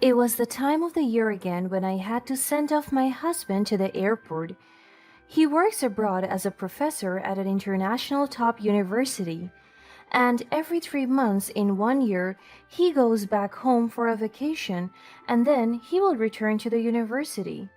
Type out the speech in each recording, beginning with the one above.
It was the time of the year again when I had to send off my husband to the airport. He works abroad as a professor at an international top university, and every 3 months in 1 year, he goes back home for a vacation and then he will return to the university.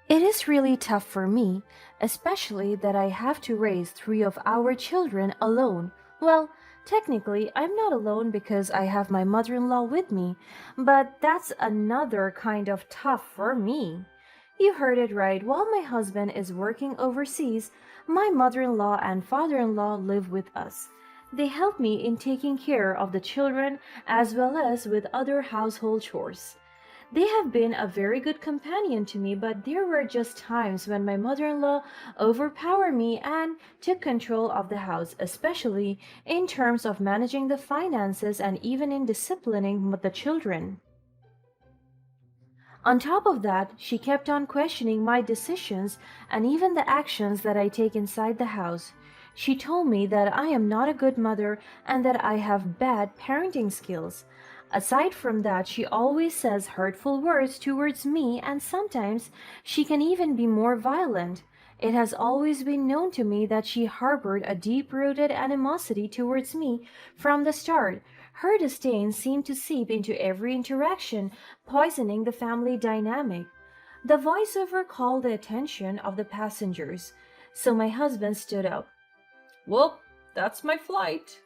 It is really tough for me, especially that I have to raise three of our children alone. Well, technically, I'm not alone because I have my mother in law with me, but that's another kind of tough for me. You heard it right. While my husband is working overseas, my mother in law and father in law live with us. They help me in taking care of the children as well as with other household chores. They have been a very good companion to me, but there were just times when my mother in law overpowered me and took control of the house, especially in terms of managing the finances and even in disciplining the children. On top of that, she kept on questioning my decisions and even the actions that I take inside the house. She told me that I am not a good mother and that I have bad parenting skills. Aside from that, she always says hurtful words towards me, and sometimes she can even be more violent. It has always been known to me that she harbored a deep rooted animosity towards me from the start. Her disdain seemed to seep into every interaction, poisoning the family dynamic. The voiceover called the attention of the passengers, so my husband stood up. Well, that's my flight.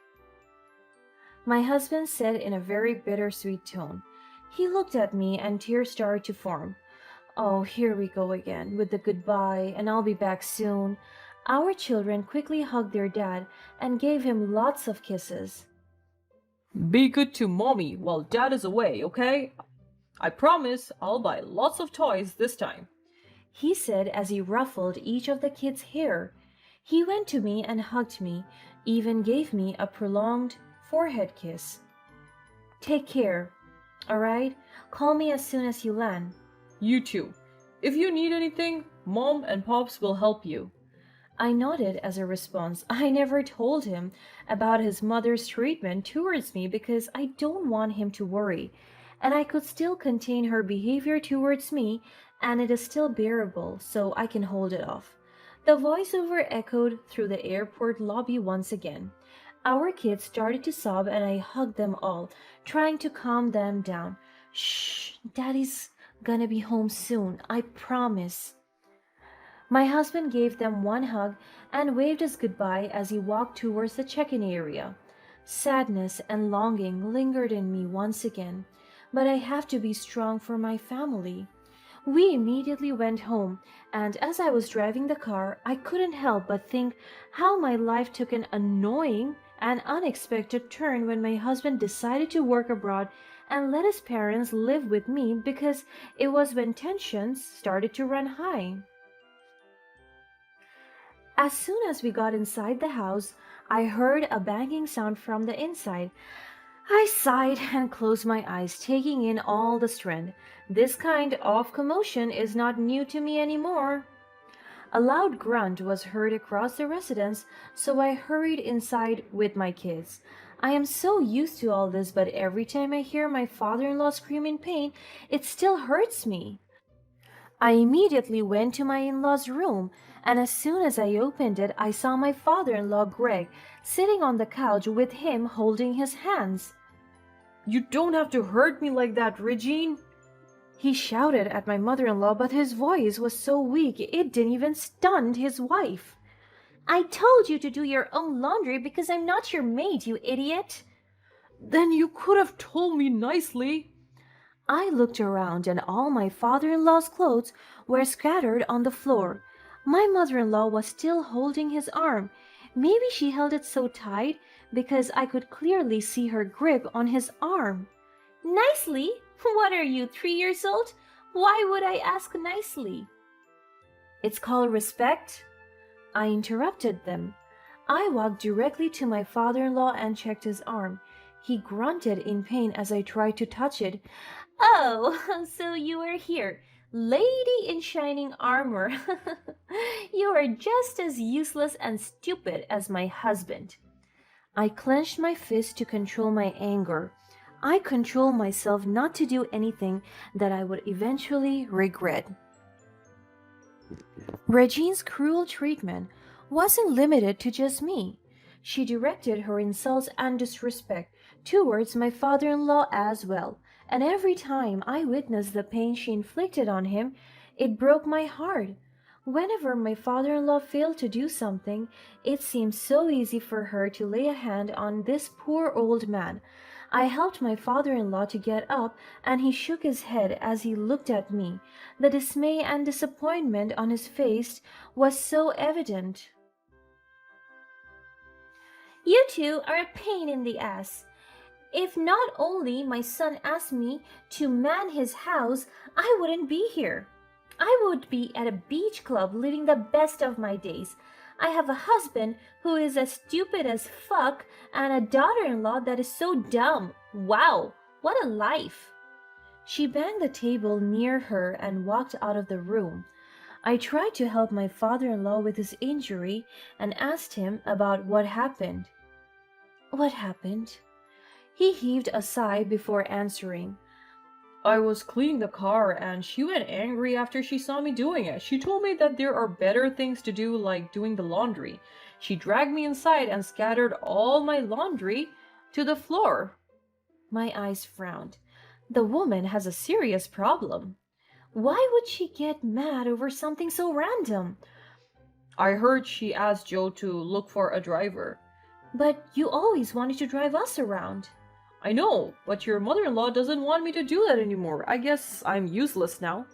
My husband said in a very bittersweet tone. He looked at me and tears started to form. Oh, here we go again with the goodbye and I'll be back soon. Our children quickly hugged their dad and gave him lots of kisses. Be good to mommy while dad is away, okay? I promise I'll buy lots of toys this time. He said as he ruffled each of the kids' hair. He went to me and hugged me, even gave me a prolonged forehead kiss. Take care, alright? Call me as soon as you land. You too. If you need anything, mom and pops will help you. I nodded as a response. I never told him about his mother's treatment towards me because I don't want him to worry. And I could still contain her behavior towards me, and it is still bearable, so I can hold it off. The voiceover echoed through the airport lobby once again. Our kids started to sob, and I hugged them all, trying to calm them down. Shh, Daddy's gonna be home soon, I promise. My husband gave them one hug and waved us goodbye as he walked towards the check in area. Sadness and longing lingered in me once again, but I have to be strong for my family. We immediately went home, and as I was driving the car, I couldn't help but think how my life took an annoying and unexpected turn when my husband decided to work abroad and let his parents live with me because it was when tensions started to run high. As soon as we got inside the house, I heard a banging sound from the inside. I sighed and closed my eyes, taking in all the strength. This kind of commotion is not new to me anymore. A loud grunt was heard across the residence, so I hurried inside with my kids. I am so used to all this, but every time I hear my father in law scream in pain, it still hurts me. I immediately went to my in law's room, and as soon as I opened it, I saw my father in law, Greg, sitting on the couch with him holding his hands. You don't have to hurt me like that, Regine. He shouted at my mother in law, but his voice was so weak it didn't even stun his wife. I told you to do your own laundry because I'm not your maid, you idiot. Then you could have told me nicely. I looked around, and all my father in law's clothes were scattered on the floor. My mother in law was still holding his arm. Maybe she held it so tight because I could clearly see her grip on his arm. Nicely? What are you, 3 years old? Why would I ask nicely? It's called respect. I interrupted them. I walked directly to my father in law and checked his arm. He grunted in pain as I tried to touch it. Oh, so you are here, lady in shining armor. You are just as useless and stupid as my husband. I clenched my fist to control my anger. I control myself not to do anything that I would eventually regret. Regine's cruel treatment wasn't limited to just me. She directed her insults and disrespect towards my father in law as well, and every time I witnessed the pain she inflicted on him, it broke my heart. Whenever my father in law failed to do something, it seemed so easy for her to lay a hand on this poor old man. I helped my father in law to get up, and he shook his head as he looked at me. The dismay and disappointment on his face was so evident. You two are a pain in the ass. If not only my son asked me to man his house, I wouldn't be here. I would be at a beach club living the best of my days. I have a husband who is as stupid as fuck and a daughter in law that is so dumb. Wow, what a life! She banged the table near her and walked out of the room. I tried to help my father in law with his injury and asked him about what happened. What happened? He heaved a sigh before answering. I was cleaning the car and she went angry after she saw me doing it. She told me that there are better things to do, like doing the laundry. She dragged me inside and scattered all my laundry to the floor. My eyes frowned. The woman has a serious problem. Why would she get mad over something so random? I heard she asked Joe to look for a driver. But you always wanted to drive us around. I know, but your mother-in-law doesn't want me to do that anymore. I guess I'm useless now.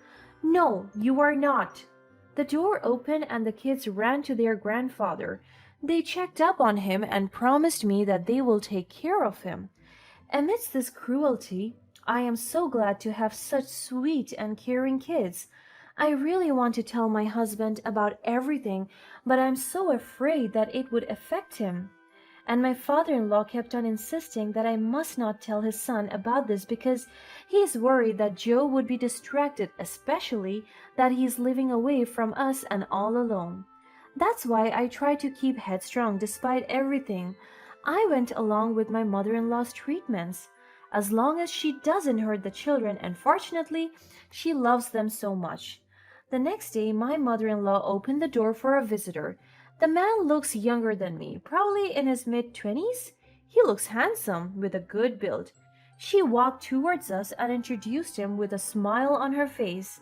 No, you are not. The door opened and the kids ran to their grandfather. They checked up on him and promised me that they will take care of him. Amidst this cruelty, I am so glad to have such sweet and caring kids. I really want to tell my husband about everything, but I'm so afraid that it would affect him. And my father-in-law kept on insisting that I must not tell his son about this because he is worried that Joe would be distracted, especially that he is living away from us and all alone. That's why I try to keep headstrong despite everything. I went along with my mother-in-law's treatments. As long as she doesn't hurt the children, and fortunately, she loves them so much. The next day, my mother-in-law opened the door for a visitor. The man looks younger than me, probably in his mid-20s. He looks handsome, with a good build. She walked towards us and introduced him with a smile on her face.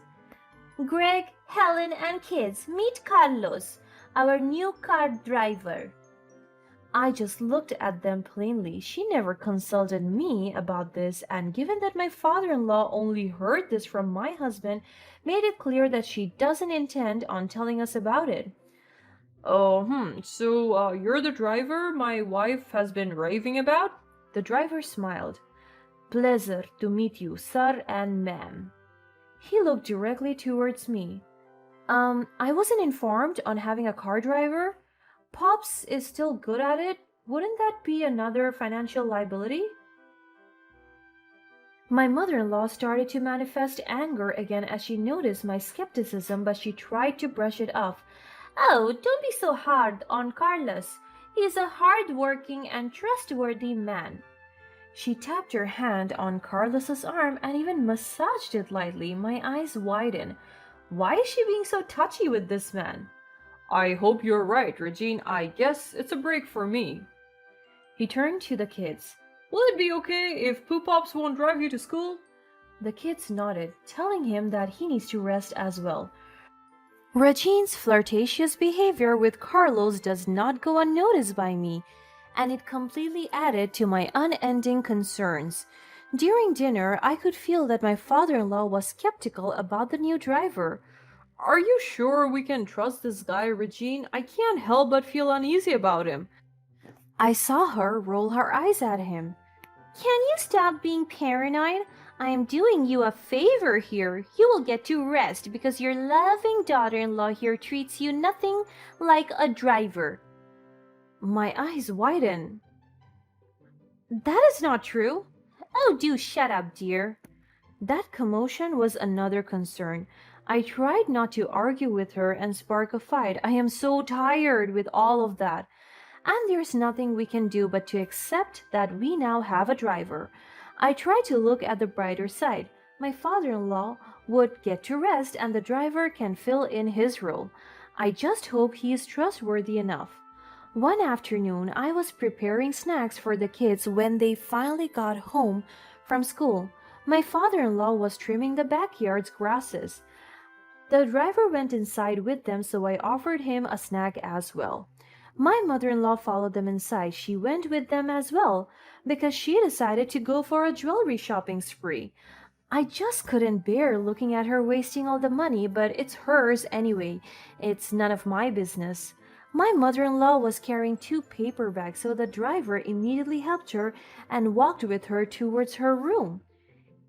Greg, Helen, and kids, meet Carlos, our new car driver. I just looked at them plainly. She never consulted me about this, and given that my father-in-law only heard this from my husband, made it clear that she doesn't intend on telling us about it. Oh, so you're the driver my wife has been raving about? The driver smiled. Pleasure to meet you, sir and ma'am. He looked directly towards me. I wasn't informed on having a car driver. Pops is still good at it. Wouldn't that be another financial liability? My mother-in-law started to manifest anger again as she noticed my skepticism, but she tried to brush it off. Oh, don't be so hard on Carlos. He's a hard-working and trustworthy man. She tapped her hand on Carlos's arm and even massaged it lightly. My eyes widened. Why is she being so touchy with this man? I hope you're right, Regine. I guess it's a break for me. He turned to the kids. Will it be okay if Pooh-Pops won't drive you to school? The kids nodded, telling him that he needs to rest as well. Regine's flirtatious behavior with Carlos does not go unnoticed by me, and it completely added to my unending concerns. During dinner, I could feel that my father-in-law was skeptical about the new driver. Are you sure we can trust this guy, Regine? I can't help but feel uneasy about him. I saw her roll her eyes at him. Can you stop being paranoid? I am doing you a favor here. You will get to rest because your loving daughter-in-law here treats you nothing like a driver. My eyes widened. That is not true. Oh, do shut up, dear. That commotion was another concern. I tried not to argue with her and spark a fight. I am so tired with all of that. And there's nothing we can do but to accept that we now have a driver. I tried to look at the brighter side. My father-in-law would get to rest and the driver can fill in his role. I just hope he is trustworthy enough. One afternoon, I was preparing snacks for the kids when they finally got home from school. My father-in-law was trimming the backyard's grasses. The driver went inside with them, so I offered him a snack as well. My mother-in-law followed them inside. She went with them as well because she decided to go for a jewelry shopping spree. I just couldn't bear looking at her wasting all the money, but it's hers anyway. It's none of my business. My mother-in-law was carrying two paper bags, so the driver immediately helped her and walked with her towards her room.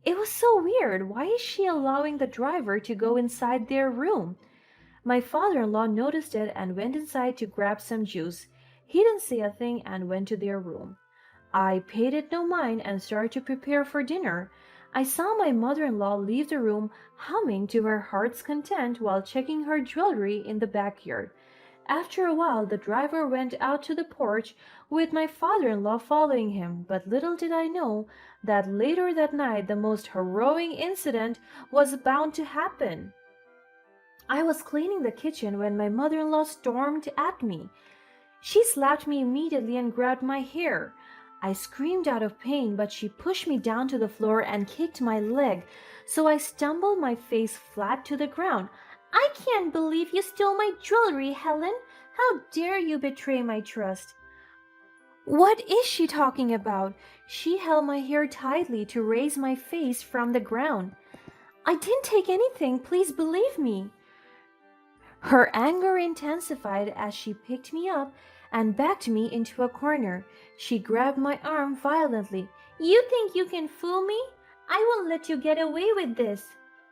It was so weird. Why is she allowing the driver to go inside their room? My father-in-law noticed it and went inside to grab some juice. He didn't say a thing and went to their room. I paid it no mind and started to prepare for dinner. I saw my mother-in-law leave the room humming to her heart's content while checking her jewelry in the backyard. After a while, the driver went out to the porch with my father-in-law following him, but little did I know that later that night the most harrowing incident was bound to happen. I was cleaning the kitchen when my mother-in-law stormed at me. She slapped me immediately and grabbed my hair. I screamed out of pain, but she pushed me down to the floor and kicked my leg, so I stumbled my face flat to the ground. I can't believe you stole my jewelry, Helen. How dare you betray my trust? What is she talking about? She held my hair tightly to raise my face from the ground. I didn't take anything, please believe me. Her anger intensified as she picked me up and backed me into a corner. She grabbed my arm violently. You think you can fool me? I won't let you get away with this.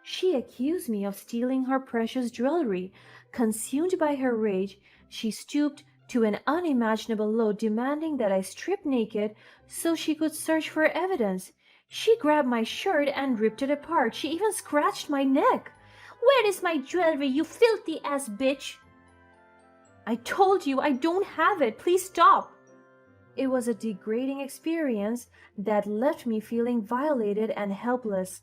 She accused me of stealing her precious jewelry. Consumed by her rage, she stooped to an unimaginable low, demanding that I strip naked so she could search for evidence. She grabbed my shirt and ripped it apart. She even scratched my neck. Where is my jewelry, you filthy ass bitch? I told you I don't have it. Please stop. It was a degrading experience that left me feeling violated and helpless.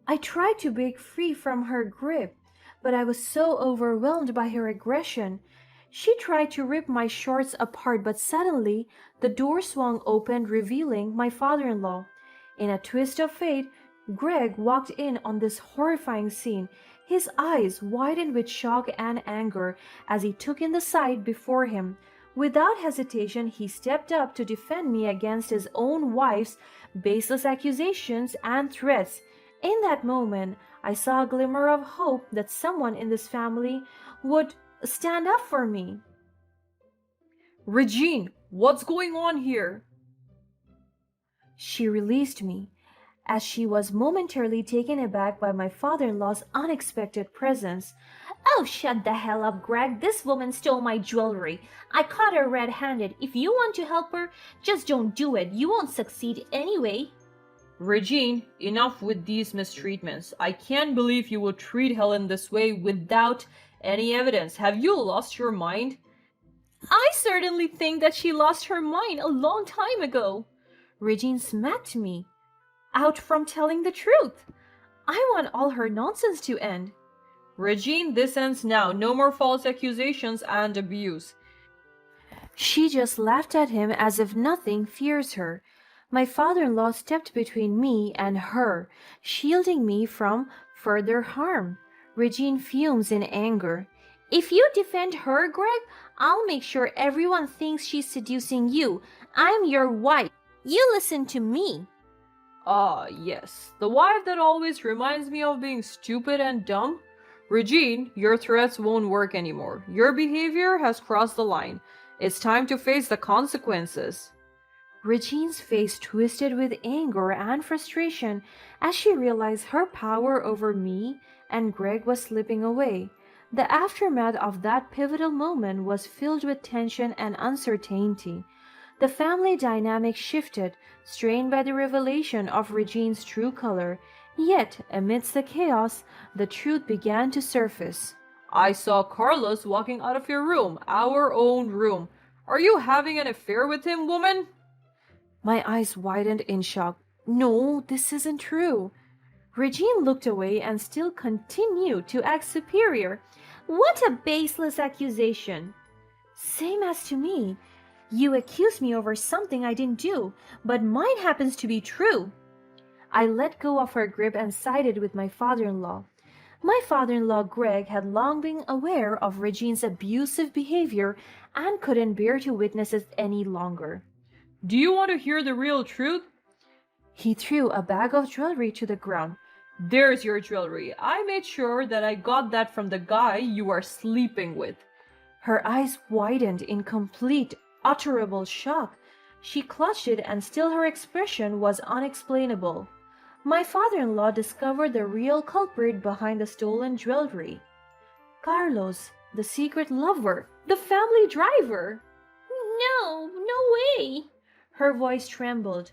I tried to break free from her grip, but I was so overwhelmed by her aggression. She tried to rip my shorts apart, but suddenly the door swung open, revealing my father-in-law. In a twist of fate, Greg walked in on this horrifying scene. His eyes widened with shock and anger as he took in the sight before him. Without hesitation, he stepped up to defend me against his own wife's baseless accusations and threats. In that moment, I saw a glimmer of hope that someone in this family would stand up for me. Regine, what's going on here? She released me, as she was momentarily taken aback by my father-in-law's unexpected presence. Oh, shut the hell up, Greg. This woman stole my jewelry. I caught her red-handed. If you want to help her, just don't do it. You won't succeed anyway. Regine, enough with these mistreatments. I can't believe you would treat Helen this way without any evidence. Have you lost your mind? I certainly think that she lost her mind a long time ago. Regine smacked me out from telling the truth. I want all her nonsense to end. Regine, this ends now. No more false accusations and abuse. She just laughed at him as if nothing fears her. My father-in-law stepped between me and her, shielding me from further harm. Regine fumes in anger. If you defend her, Greg, I'll make sure everyone thinks she's seducing you. I'm your wife. You listen to me. Ah, yes. The wife that always reminds me of being stupid and dumb. Regine, your threats won't work anymore. Your behavior has crossed the line. It's time to face the consequences. Regine's face twisted with anger and frustration as she realized her power over me and Greg was slipping away. The aftermath of that pivotal moment was filled with tension and uncertainty. The family dynamic shifted, strained by the revelation of Regine's true color. Yet, amidst the chaos, the truth began to surface. I saw Carlos walking out of your room, our own room. Are you having an affair with him, woman? My eyes widened in shock. No, this isn't true. Regine looked away and still continued to act superior. What a baseless accusation! Same as to me. You accuse me over something I didn't do, but mine happens to be true. I let go of her grip and sided with my father-in-law. My father-in-law Greg had long been aware of Regine's abusive behavior and couldn't bear to witness it any longer. Do you want to hear the real truth? He threw a bag of jewelry to the ground. There's your jewelry. I made sure that I got that from the guy you are sleeping with. Her eyes widened in complete, utterable shock. She clutched it and still her expression was unexplainable. My father-in-law discovered the real culprit behind the stolen jewelry. Carlos, the secret lover, the family driver. No, no way. Her voice trembled.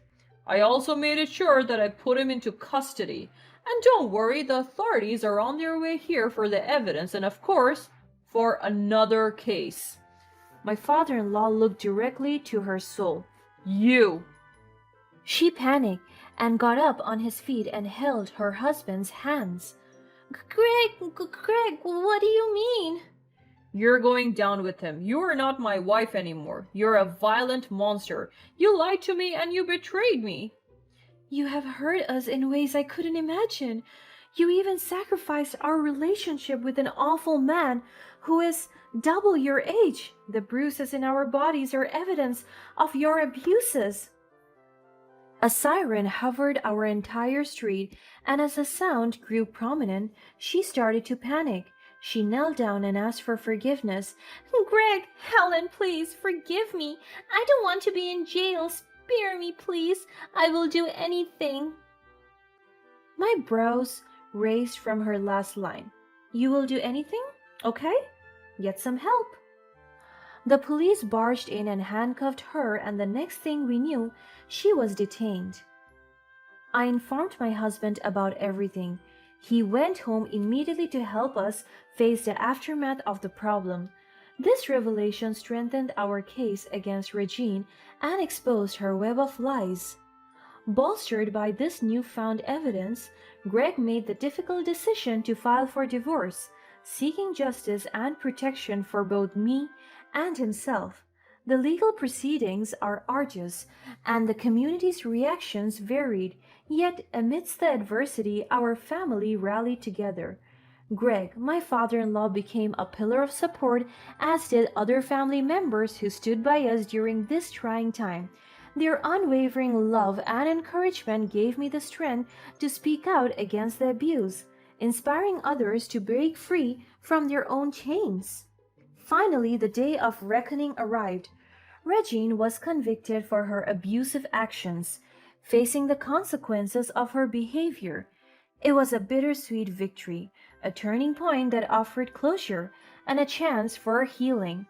I also made it sure that I put him into custody. And don't worry, the authorities are on their way here for the evidence and, of course, for another case. My father-in-law looked directly to her soul. You! She panicked and got up on his feet and held her husband's hands. Greg, what do you mean? You're going down with him. You are not my wife anymore. You're a violent monster. You lied to me and you betrayed me. You have hurt us in ways I couldn't imagine. You even sacrificed our relationship with an awful man who is double your age. The bruises in our bodies are evidence of your abuses. A siren hovered our entire street, and as the sound grew prominent, she started to panic. She knelt down and asked for forgiveness. Greg, Helen, please, forgive me. I don't want to be in jail. Spare me, please. I will do anything. My brows raised from her last line. You will do anything? Okay. Get some help. The police barged in and handcuffed her, and the next thing we knew, she was detained. I informed my husband about everything. He went home immediately to help us face the aftermath of the problem. This revelation strengthened our case against Regine and exposed her web of lies. Bolstered by this newfound evidence, Greg made the difficult decision to file for divorce, seeking justice and protection for both me and himself. The legal proceedings are arduous, and the community's reactions varied, yet amidst the adversity, our family rallied together. Greg, my father-in-law, became a pillar of support, as did other family members who stood by us during this trying time. Their unwavering love and encouragement gave me the strength to speak out against the abuse, inspiring others to break free from their own chains. Finally, the day of reckoning arrived. Regine was convicted for her abusive actions, facing the consequences of her behavior. It was a bittersweet victory, a turning point that offered closure and a chance for healing.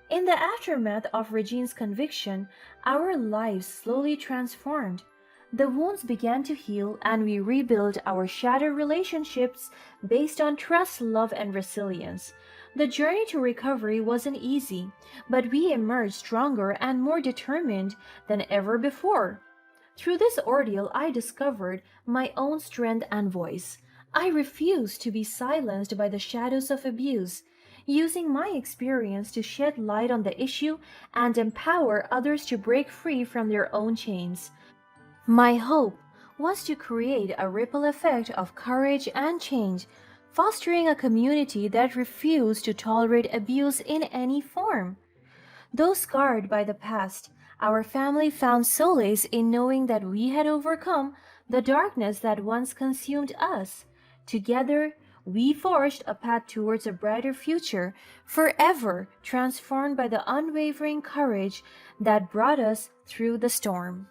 In the aftermath of Regine's conviction, our lives slowly transformed. The wounds began to heal, and we rebuilt our shattered relationships based on trust, love, and resilience. The journey to recovery wasn't easy, but we emerged stronger and more determined than ever before. Through this ordeal, I discovered my own strength and voice. I refused to be silenced by the shadows of abuse, using my experience to shed light on the issue and empower others to break free from their own chains. My hope was to create a ripple effect of courage and change, fostering a community that refused to tolerate abuse in any form. Though scarred by the past, our family found solace in knowing that we had overcome the darkness that once consumed us. Together, we forged a path towards a brighter future, forever transformed by the unwavering courage that brought us through the storm.